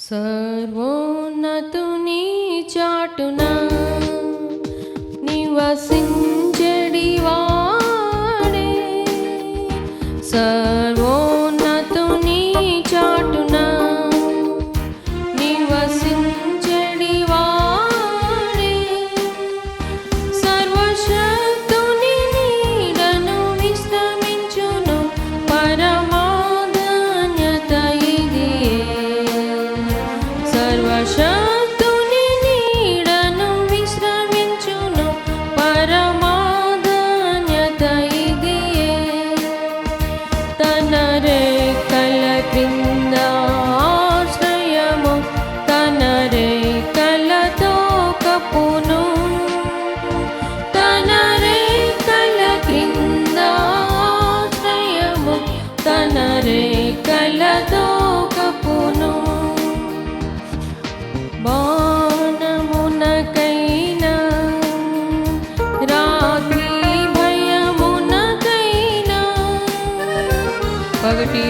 సర్వోన్నతుని చాటున నివసించెడి వాడే, సర్వోన్నతుని చాటున నివసించెడి వాడే, సర్వశక్తుని నీడను విశ్రమించును పరమాధన్యత ఇదియే. సర్వశక్తుని నీడను విశ్రమించును పరమాధన్యత ఇదియే. తన రెక్కల క్రింద ఆశ్రయము, తన రెక్కలతో కప్పును, తన రెక్కల క్రింద ఆశ్రయము, తన రెక్కలతో కప్పును. బాణమునకైనా రాత్రి భయమునకైనా, పగటి